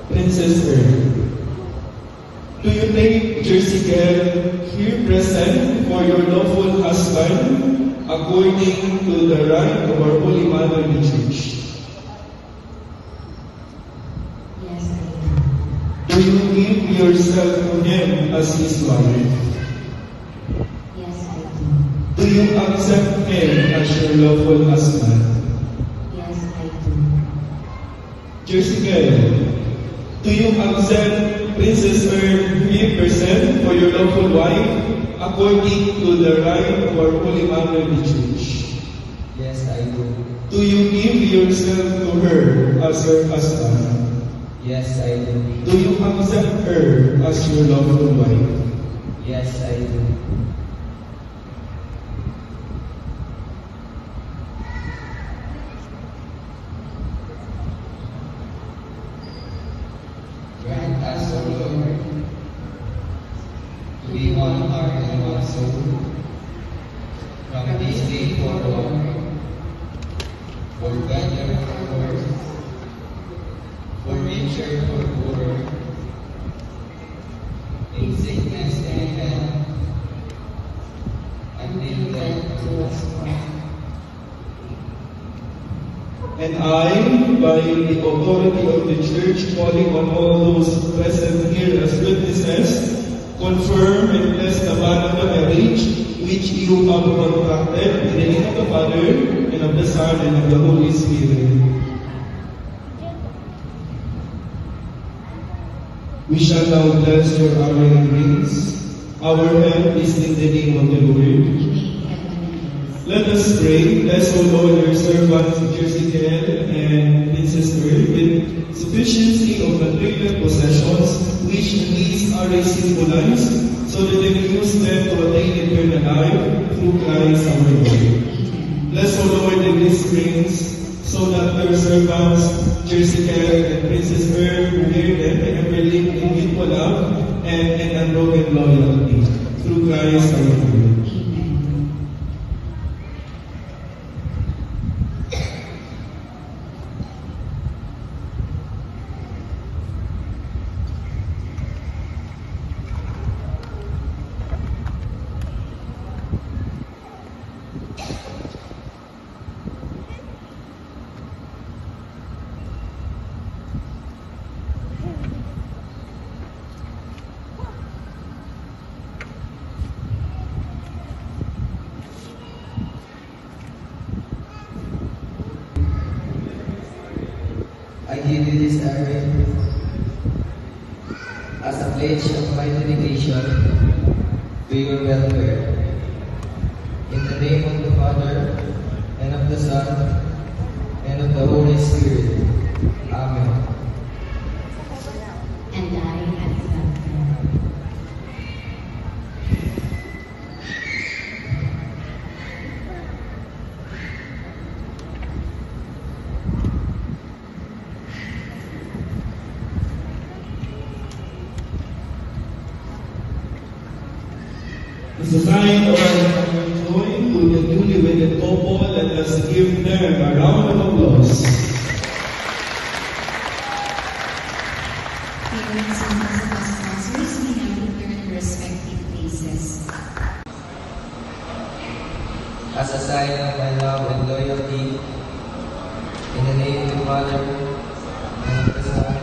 Princess Earth, do you take Jessica here present for your lawful husband according to the rite of our Holy Mother the Church? Yes, I do. Do you give yourself to him as his wife? Yes, I do. Do you accept him as your lawful husband? Yes, I do. Jessica, do you accept Princess Earth here present for your lawful wife according to the rite of our Holy Mother the Church? Yes, I do. Do you give yourself to her as her husband? Yes, I do. Do you accept her as your lawful wife? Yes, I do. Grant us, O Lord, to be one heart and one soul, from this day forward, for better, for worse, for richer, for poorer, in sickness and in health, until death do us part. And I, by the authority of the Church, calling on all those present here as witnesses, confirm and bless the bond of the marriage which you have contracted in the name of the Father, and of the Son, and of the Holy Spirit. We shall now bless your honoring rings. Our help is in the name of the Lord. Let us pray. Bless, O Lord, your servants, Jessica and Princess Earth, with sufficiency of material possessions, which these are symbolized, so that they can use them to attain eternal life through Christ our Lord. Bless, O Lord, these rings, so that your servants, Jessica and Princess Earth, who wear them, can ever live in mutual love and unbroken loyalty through Christ our Lord. I give you this ring as a pledge of my dedication to your welfare. In the name of the Father, and of the Son, and of the Holy Spirit. Amen. And I accept them. As a sign of our joy to the newly wedded couple, let us give them a round of applause. parents and all the past sponsors may now return to respective places. As a sign of my love and loyalty, in the name of the Father, and of the Son,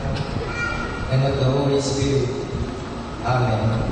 and of the Holy Spirit. Amen.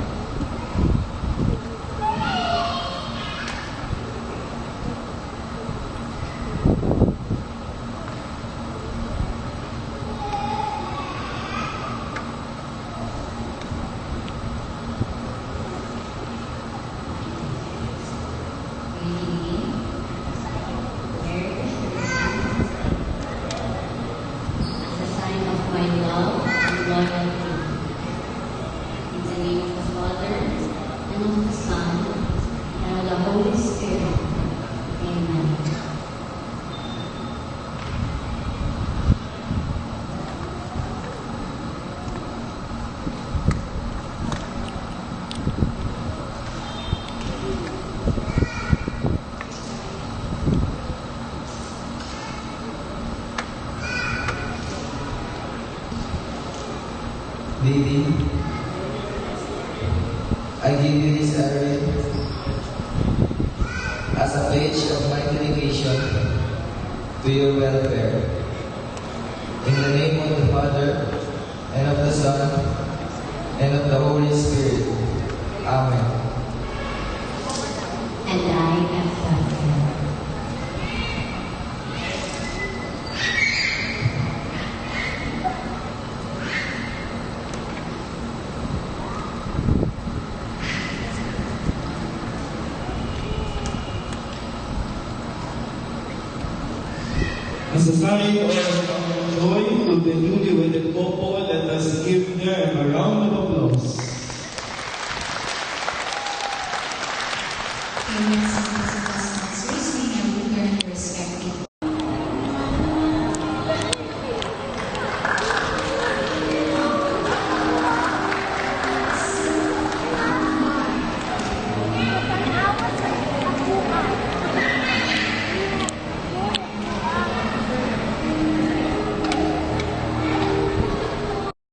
Baby, I give you this ring as a pledge of my dedication to your welfare. In the name of the Father, and of the Son, and of the Holy Spirit. Amen. And I am thankful. As a sign of joy to the newly wedded couple, let us give them a round of applause.